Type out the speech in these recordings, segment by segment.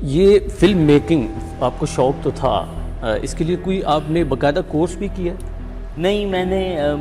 یہ film making آپ کو شوق تو تھا، اس کے لیے کوئی آپ نے باقاعدہ کورس بھی کیا؟ نہیں،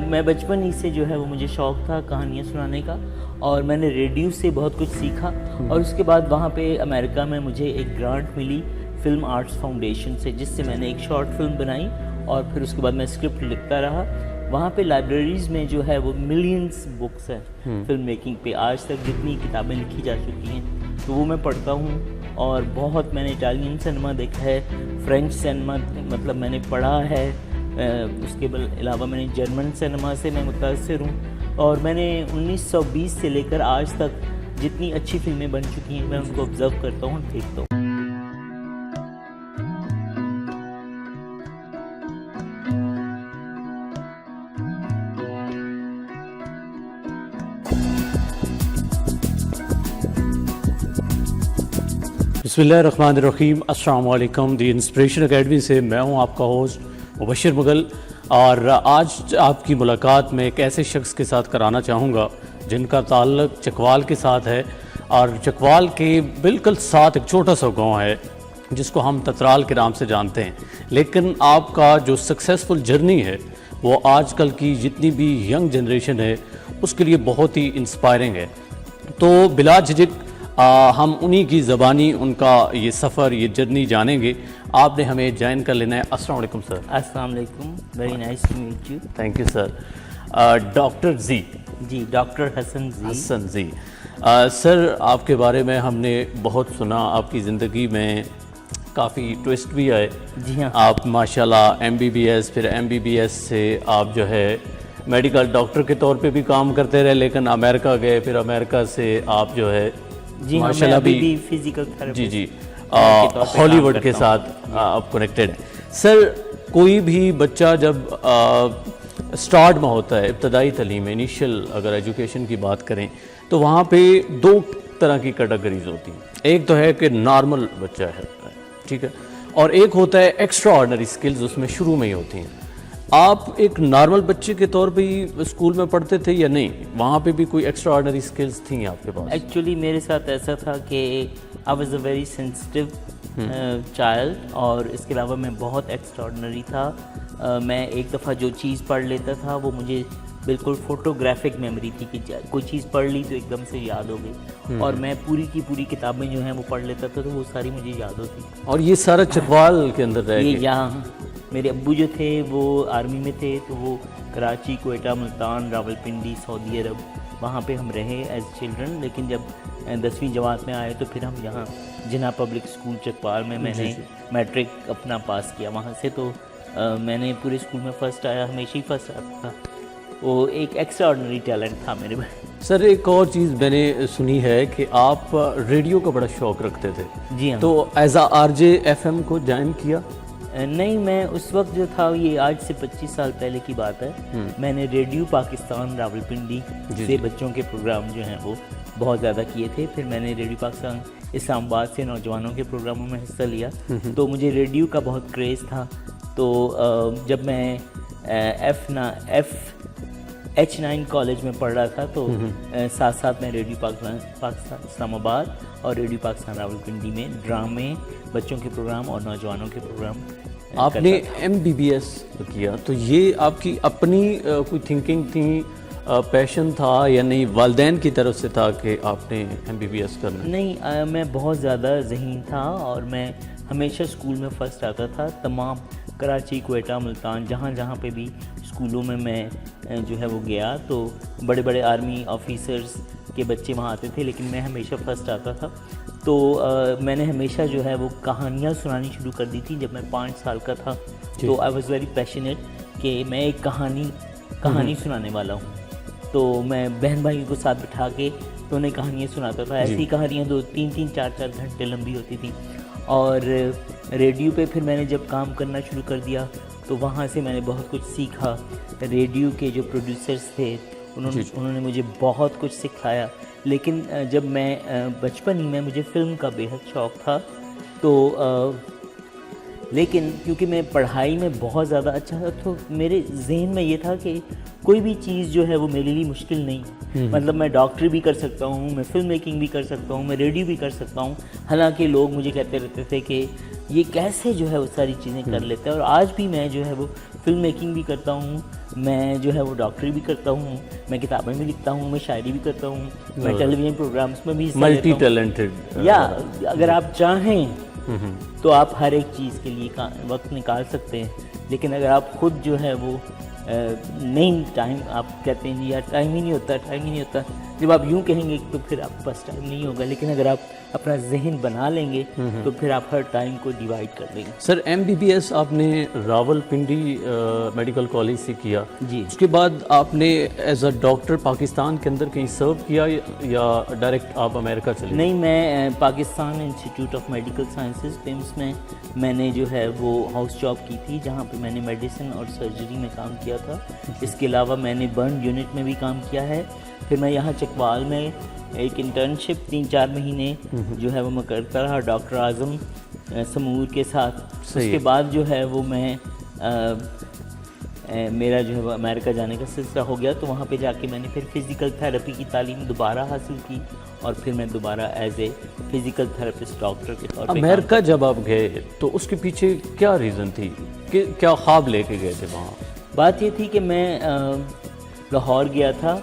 میں بچپن ہی سے جو ہے وہ مجھے شوق تھا کہانیاں سنانے کا، اور میں نے ریڈیو سے بہت کچھ سیکھا. اور اس کے بعد وہاں پہ امریکہ میں مجھے ایک گرانٹ ملی فلم آرٹس فاؤنڈیشن سے، جس سے میں نے ایک شارٹ فلم بنائی، اور پھر اس کے بعد میں اسکرپٹ لکھتا رہا. وہاں پہ لائبریریز میں جو ہے وہ ملینز بکس ہیں فلم میکنگ پہ، آج تک جتنی کتابیں لکھی جا چکی ہیں تو وہ میں پڑھتا ہوں. اور بہت میں نے اٹالین سنیما دیکھا ہے، فرینچ سنیما مطلب میں نے پڑھا ہے، اس کے علاوہ میں نے جرمن سنیما سے میں متاثر ہوں. اور میں نے 1920 سے لے کر آج تک جتنی اچھی فلمیں بن چکی ہیں میں ان کو آبزرو کرتا ہوں، دیکھتا ہوں. بسم اللہ الرحمن الرحیم. السلام علیکم. دی انسپریشن اکیڈمی سے میں ہوں آپ کا ہوسٹ مبشر مغل، اور آج آپ کی ملاقات میں ایک ایسے شخص کے ساتھ کرانا چاہوں گا جن کا تعلق چکوال کے ساتھ ہے، اور چکوال کے بالکل ساتھ ایک چھوٹا سا گاؤں ہے جس کو ہم تترال کے نام سے جانتے ہیں. لیکن آپ کا جو سکسیسفل جرنی ہے وہ آج کل کی جتنی بھی ینگ جنریشن ہے اس کے لیے بہت ہی انسپائرنگ ہے. تو بلا جھجک ہم انہی کی زبانی ان کا یہ سفر، یہ جرنی جانیں گے. آپ نے ہمیں جوائن کر لینا ہے. السلام علیکم سر. السلام علیکم، very nice to meet you. Thank you sir. Doctor زی. جی، ڈاکٹر حسن زی. حسن زی. سر آپ کے بارے میں ہم نے بہت سنا، آپ کی زندگی میں کافی ٹوسٹ بھی آئے. جی ہاں. آپ ماشاءاللہ MBBS، پھر MBBS سے آپ جو ہے میڈیکل ڈاکٹر کے طور پہ بھی کام کرتے رہے، لیکن امریکہ گئے، پھر امریکہ سے آپ جو ہے جی ماشاء اللہ بھی فزیکل تھراپی جی ہالی ووڈ کے ساتھ آپ کنیکٹڈ ہیں. سر کوئی بھی بچہ جب سٹارٹ میں ہوتا ہے، ابتدائی تعلیم میں، انیشیل اگر ایجوکیشن کی بات کریں تو وہاں پہ دو طرح کی کیٹیگریز ہوتی ہیں. ایک تو ہے کہ نارمل بچہ ہے، ٹھیک ہے، اور ایک ہوتا ہے ایکسٹرا آرڈنری سکلز، اس میں شروع میں ہی ہوتی ہیں. آپ ایک نارمل بچے کے طور پہ ہی اسکول میں پڑھتے تھے یا نہیں؟ وہاں پہ بھی کوئی ایکسٹرا آرڈنری سکلز تھیں آپ کے پاس؟ ایکچولی میرے ساتھ ایسا تھا کہ I was a very sensitive child, اور اس کے علاوہ میں بہت ایکسٹرا آرڈنری تھا. میں ایک دفعہ جو چیز پڑھ لیتا تھا وہ مجھے بالکل فوٹوگرافک میموری تھی کہ کوئی چیز پڑھ لی تو ایک دم سے یاد ہو گئی، اور میں پوری کی پوری کتابیں جو ہیں وہ پڑھ لیتا تھا تو وہ ساری مجھے یاد ہوتی. اور یہ سارا چکوال کے اندر رہ گیا؟ یہاں میرے ابو جو تھے وہ آرمی میں تھے، تو وہ کراچی، کوئٹہ، ملتان، راولپنڈی، سعودی عرب، وہاں پہ ہم رہے ایز چلڈرن. لیکن جب 10ویں جماعت میں آئے تو پھر ہم یہاں جناح پبلک اسکول چکوال میں نے میٹرک اپنا پاس کیا. وہاں سے تو میں نے پورے اسکول میں فرسٹ آیا، ہمیشہ ہی فرسٹ آتا تھا. وہ ایک ایکسٹرا آرڈنری ٹیلنٹ تھا میرے میں. سر ایک اور چیز میں نے سنی ہے کہ آپ ریڈیو کا بڑا شوق رکھتے تھے. جی ہاں. تو ایز اے RJ FM کو جوائن کیا؟ نہیں، میں اس وقت جو تھا، یہ آج سے 25 سال پہلے کی بات ہے، میں نے ریڈیو پاکستان راولپنڈی سے بچوں کے پروگرام جو ہیں وہ بہت زیادہ کیے تھے. پھر میں نے ریڈیو پاکستان اسلام آباد سے نوجوانوں کے پروگراموں میں حصہ لیا، تو مجھے ریڈیو کا بہت کریز تھا. تو جب میں H9 کالج میں پڑھ رہا تھا تو ساتھ ساتھ میں ریڈیو پاکستان اسلام آباد اور ریڈیو پاکستان راولپنڈی میں ڈرامے، بچوں کے پروگرام اور نوجوانوں کے پروگرام. آپ نے MBBS کیا تو یہ آپ کی اپنی کوئی تھنکنگ تھی، پیشن تھا، یا نہیں والدین کی طرف سے تھا کہ آپ نے MBBS کرنا؟ نہیں، میں بہت زیادہ ذہین تھا، اور میں ہمیشہ اسکول میں فرسٹ آتا تھا. تمام کراچی، کوئٹہ، ملتان، جہاں جہاں پہ بھی اسکولوں میں جو ہے وہ گیا تو بڑے بڑے آرمی آفیسرز کے بچے وہاں آتے تھے، لیکن میں ہمیشہ فرسٹ آتا تھا. تو میں نے ہمیشہ جو ہے وہ کہانیاں سنانی شروع کر دی تھی جب میں 5 سال کا تھا. تو آئی واز ویری پیشنیٹ کہ میں ایک کہانی سنانے والا ہوں. تو میں بہن بھائیوں کو ساتھ بٹھا کے تو انہیں کہانیاں سناتا تھا. ایسی کہانیاں 2-3 4 گھنٹے لمبی ہوتی تھیں. اور ریڈیو پہ پھر میں نے جب کام کرنا شروع کر دیا تو وہاں سے میں نے بہت کچھ سیکھا. ریڈیو کے جو پروڈیوسرز تھے انہوں نے مجھے بہت کچھ سکھایا. لیکن جب میں بچپن ہی میں مجھے فلم کا بے حد شوق تھا، تو لیکن کیونکہ میں پڑھائی میں بہت زیادہ اچھا تھا تو میرے ذہن میں یہ تھا کہ کوئی بھی چیز جو ہے وہ میرے لیے مشکل نہیں، مطلب میں ڈاکٹری بھی کر سکتا ہوں، میں فلم میکنگ بھی کر سکتا ہوں، میں ریڈیو بھی کر سکتا ہوں. حالانکہ لوگ مجھے کہتے رہتے تھے کہ یہ کیسے جو ہے وہ ساری چیزیں کر لیتے ہیں. اور آج بھی میں جو ہے وہ فلم میکنگ بھی کرتا ہوں، میں جو ہے وہ ڈاکٹری بھی کرتا ہوں، میں کتابیں بھی لکھتا ہوں، میں شاعری بھی کرتا ہوں، میں ٹیلی ویژن پروگرامس میں بھی حصہ لیتا ہوں. Multi talented. یا اگر آپ چاہیں تو آپ ہر ایک چیز کے لیے وقت نکال سکتے ہیں، لیکن اگر آپ خود جو ہے وہ نہیں ٹائم، آپ کہتے ہیں جی یار ٹائم ہی نہیں ہوتا، جب آپ یوں کہیں گے تو پھر آپ کے پاس ٹائم نہیں ہوگا. لیکن اگر آپ اپنا ذہن بنا لیں گے تو پھر آپ ہر ٹائم کو ڈیوائڈ کر دیں گے. سر MBBS آپ نے راول پنڈی میڈیکل کالج سے کیا جی. اس کے بعد آپ نے ایز اے ڈاکٹر پاکستان کے اندر کہیں سرو کیا یا ڈائریکٹ آپ امریکہ چلے؟ نہیں، میں Pakistan institute of medical sciences PIMS میں نے جو ہے وہ ہاؤس جاب کی تھی، جہاں پہ میں نے میڈیسن اور سرجری میں کام کیا تھا. اس کے علاوہ میں نے برن یونٹ میں بھی کام کیا ہے. پھر میں یہاں چکوال میں ایک انٹرنشپ 3-4 مہینے جو ہے وہ میں کرتا رہا ڈاکٹر اعظم سمور کے ساتھ. اس کے بعد جو ہے وہ میں میرا جو ہے وہ امریکہ جانے کا سلسلہ ہو گیا، تو وہاں پہ جا کے میں نے پھر فزیکل تھراپی کی تعلیم دوبارہ حاصل کی اور پھر میں دوبارہ as a physical therapist doctor کے طور پہ. امریکہ جب آپ گئے تو اس کے پیچھے کیا ریزن تھی کہ کیا خواب لے کے گئے تھے وہاں؟ بات یہ تھی کہ میں لاہور گیا تھا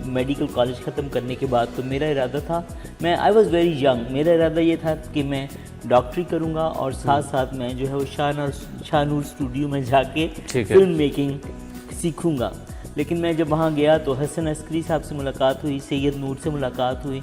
میڈیکل کالج ختم کرنے کے بعد، تو میرا ارادہ تھا، میں آئی واز ویری ینگ، میرا ارادہ یہ تھا کہ میں ڈاکٹری کروں گا اور ساتھ ساتھ میں جو ہے وہ شاہ نور اسٹوڈیو میں جا کے فلم میکنگ سیکھوں گا. لیکن میں جب وہاں گیا تو حسن عسکری صاحب سے ملاقات ہوئی، سید نور سے ملاقات ہوئی،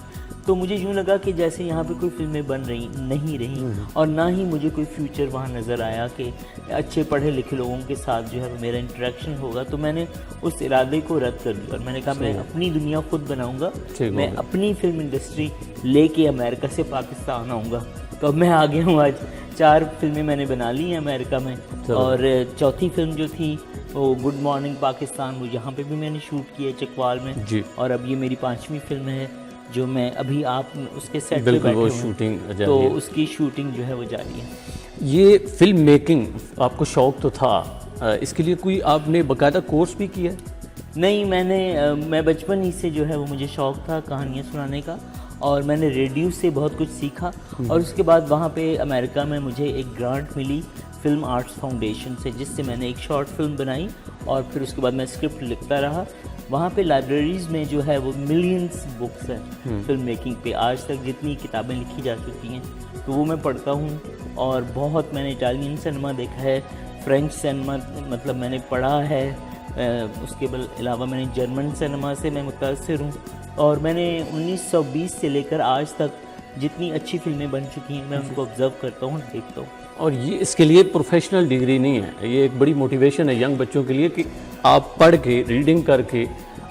تو مجھے یوں لگا کہ جیسے یہاں پہ کوئی فلمیں بن رہی نہیں رہی، اور نہ ہی مجھے کوئی فیوچر وہاں نظر آیا کہ اچھے پڑھے لکھے لوگوں کے ساتھ جو ہے میرا انٹریکشن ہوگا. تو میں نے اس ارادے کو رد کر دیا اور میں نے کہا میں اپنی دنیا خود بناؤں گا، میں اپنی فلم انڈسٹری لے کے امریکہ سے پاکستان آؤں گا. تو اب میں آ گیا ہوں. آج 4 فلمیں میں نے بنا لی ہیں امریکہ میں، اور چوتھی فلم جو تھی وہ گڈ مارننگ پاکستان، وہ یہاں پہ بھی میں نے شوٹ کی ہے چکوال میں. اور اب یہ میری 5ویں فلم ہے جو میں ابھی آپ اس کے سیٹ پہ بیٹھے ہوئے ہیں، تو اس کی شوٹنگ جو ہے وہ جاری ہے. یہ فلم میکنگ آپ کو شوق تو تھا، اس کے لیے کوئی آپ نے باقاعدہ کورس بھی کیا؟ نہیں، میں بچپن ہی سے جو ہے وہ مجھے شوق تھا کہانیاں سنانے کا، اور میں نے ریڈیو سے بہت کچھ سیکھا. اور اس کے بعد وہاں پہ امریکہ میں مجھے ایک گرانٹ ملی فلم آرٹس فاؤنڈیشن سے، جس سے میں نے ایک شارٹ فلم بنائی اور پھر اس کے بعد میں اسکرپٹ لکھتا رہا. وہاں پہ لائبریریز میں جو ہے وہ ملینز بکس ہیں فلم میکنگ پہ، آج تک جتنی کتابیں لکھی جا چکی ہیں تو وہ میں پڑھتا ہوں. اور بہت میں نے اٹالین سنیما دیکھا ہے، فرینچ سنیما مطلب میں نے پڑھا ہے، اس کے علاوہ میں نے جرمن سنیما سے میں متاثر ہوں. اور میں نے 1920 سے لے کر آج تک جتنی اچھی فلمیں بن چکی ہیں میں ان کو آبزرو کرتا ہوں، دیکھتا ہوں. اور یہ اس کے لیے پروفیشنل ڈگری نہیں ہے، یہ ایک بڑی موٹیویشن ہے ینگ بچوں کے لیے کہ آپ پڑھ کے، ریڈنگ کر کے،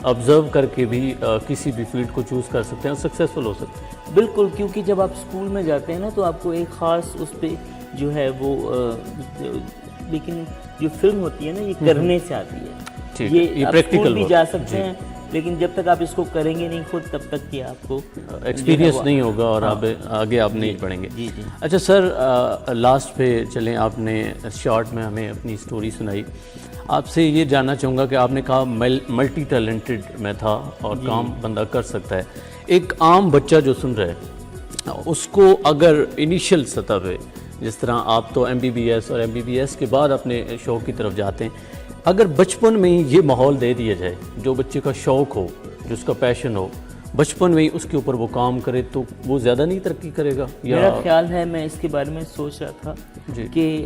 آبزرو کر کے بھی کسی بھی فیلڈ کو چوز کر سکتے ہیں اور سکسیزفل ہو سکتے ہیں. بالکل، کیونکہ جب آپ اسکول میں جاتے ہیں نا تو آپ کو ایک خاص اس پہ جو ہے وہ لیکن جو فلم ہوتی ہے نا یہ کرنے سے آتی ہے. یہ اسکول بھی جا سکتے ہیں لیکن جب تک آپ اس کو کریں گے نہیں خود، تب تک کہ آپ کو ایکسپیرینس نہیں ہوگا اور آگے آپ نہیں پڑھیں گے. اچھا سر، لاسٹ پہ چلیں، آپ نے شارٹ میں ہمیں اپنی سٹوری سنائی. آپ سے یہ جاننا چاہوں گا کہ آپ نے کہا ملٹی ٹیلنٹڈ میں تھا اور کام بندہ کر سکتا ہے. ایک عام بچہ جو سن رہا ہے اس کو اگر انیشل سطح پہ، جس طرح آپ تو MBBS اور MBBS کے بعد اپنے شوق کی طرف جاتے ہیں، اگر بچپن میں ہی یہ ماحول دے دیا جائے، جو بچے کا شوق ہو، جو اس کا پیشن ہو، بچپن میں ہی اس کے اوپر وہ کام کرے تو وہ زیادہ نہیں ترقی کرے گا؟ میرا خیال ہے، میں اس کے بارے میں سوچ رہا تھا کہ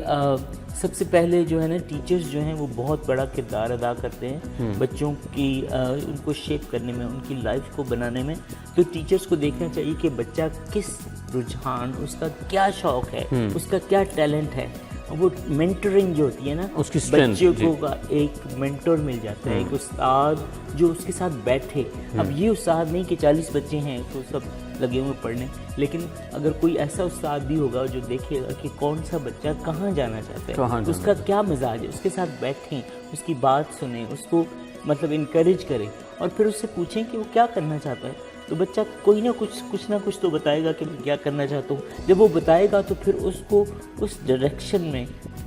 سب سے پہلے جو ہے نا ٹیچرز جو ہیں وہ بہت بڑا کردار ادا کرتے ہیں بچوں کی، ان کو شیپ کرنے میں، ان کی لائف کو بنانے میں. تو ٹیچرز کو دیکھنا چاہیے کہ بچہ کس رجحان، اس کا کیا شوق ہے، اس کا کیا ٹیلنٹ ہے. وہ مینٹرنگ جو ہوتی ہے نا، بچوں کو ایک مینٹور مل جاتا ہے، ایک استاد جو اس کے ساتھ بیٹھے. اب یہ استاد نہیں کہ 40 بچے ہیں تو سب لگے ہوئے پڑھنے، لیکن اگر کوئی ایسا استاد بھی ہوگا جو دیکھے گا کہ کون سا بچہ کہاں جانا چاہتا ہے، اس کا کیا مزاج ہے، اس کے ساتھ بیٹھیں، اس کی بات سنیں، اس کو مطلب انکریج کریں اور پھر اس سے پوچھیں کہ وہ کیا کرنا چاہتا ہے. تو بچہ کوئی نہ کچھ تو بتائے گا کہ میں کیا کرنا چاہتا ہوں. جب وہ بتائے گا تو پھر اس کو اس ڈائریکشن میں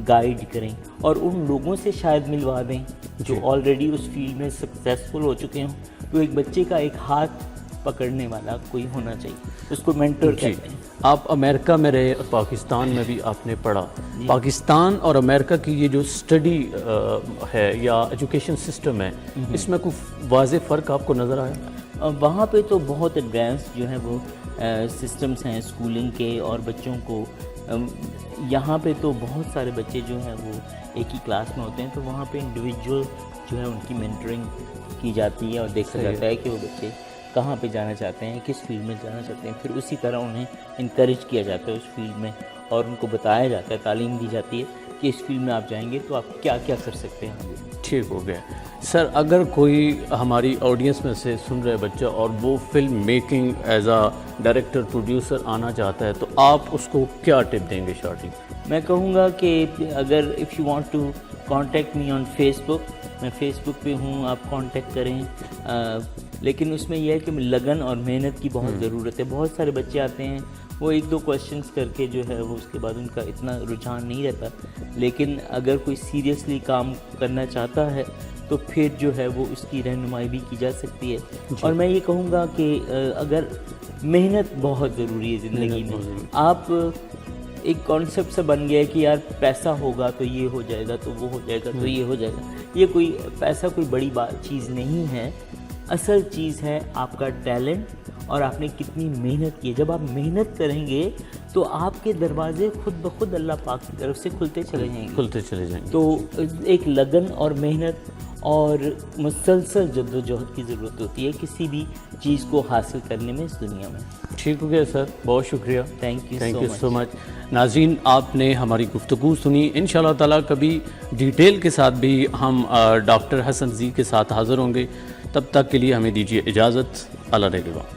گائیڈ کریں اور ان لوگوں سے شاید ملوا دیں جو آلریڈی اس فیلڈ میں سکسیزفل ہو چکے ہوں. تو ایک بچے کا ایک ہاتھ پکڑنے والا کوئی ہونا چاہیے, اس کو مینٹر کہتے ہیں. آپ امریکہ میں رہے, پاکستان میں بھی آپ نے پڑھا. پاکستان اور امریکہ کی یہ جو اسٹڈی ہے یا ایجوکیشن سسٹم ہے, اس میں کوئی واضح فرق آپ کو نظر آیا؟ وہاں پہ تو بہت ایڈوانس جو ہے وہ سسٹمز ہیں اسکولنگ کے, اور بچوں کو یہاں پہ تو بہت سارے بچے جو ہیں وہ ایک ہی کلاس میں ہوتے ہیں, تو وہاں پہ انڈیویجول جو ہے ان کی مینٹرنگ کی جاتی ہے اور دیکھا جاتا ہے کہ وہ بچے کہاں پہ جانا چاہتے ہیں, کس فیلڈ میں جانا چاہتے ہیں. پھر اسی طرح انہیں انکریج کیا جاتا ہے اس فیلڈ میں, اور ان کو بتایا جاتا ہے, تعلیم دی جاتی ہے کہ اس فیلڈ میں آپ جائیں گے تو آپ کیا کیا کر سکتے ہیں. ٹھیک ہو گیا. سر, اگر کوئی ہماری آڈینس میں سے سن رہے بچہ اور وہ film making as a director producer آنا چاہتا ہے, تو آپ اس کو کیا ٹپ دیں گے شارٹنگ؟ میں کہوں گا کہ اگر if you want to contact me on Facebook, میں فیس بک پہ ہوں, آپ کانٹیکٹ کریں. لیکن اس میں یہ ہے کہ لگن اور محنت کی بہت ضرورت ہے. بہت سارے بچے آتے ہیں, وہ ایک دو کویشچنس کر کے جو ہے وہ اس کے بعد ان کا اتنا رجحان نہیں رہتا. لیکن اگر کوئی سیریسلی کام کرنا چاہتا ہے تو پھر جو ہے وہ اس کی رہنمائی بھی کی جا سکتی ہے. اور میں یہ کہوں گا کہ اگر محنت بہت ضروری ہے زندگی میں. آپ ایک کانسیپٹ سے بن گیا ہے کہ یار پیسہ ہوگا تو یہ ہو جائے گا, تو وہ ہو جائے گا, تو یہ ہو جائے گا. یہ کوئی پیسہ کوئی بڑی چیز نہیں ہے. اصل چیز ہے آپ کا ٹیلنٹ اور آپ نے کتنی محنت کی ہے. جب آپ محنت کریں گے تو آپ کے دروازے خود بخود اللہ پاک کی طرف سے کھلتے چلے جائیں گے. تو ایک لگن اور محنت اور مسلسل جد و جہد کی ضرورت ہوتی ہے کسی بھی چیز کو حاصل کرنے میں اس دنیا میں. ٹھیک ہو گیا سر, بہت شکریہ. تھینک یو سو مچ. ناظرین, آپ نے ہماری گفتگو سنی. انشاءاللہ تعالیٰ کبھی ڈیٹیل کے ساتھ بھی ہم ڈاکٹر حسن زی کے ساتھ حاضر ہوں گے. تب تک کے لیے ہمیں دیجیے اجازت. اللہ نگہبان.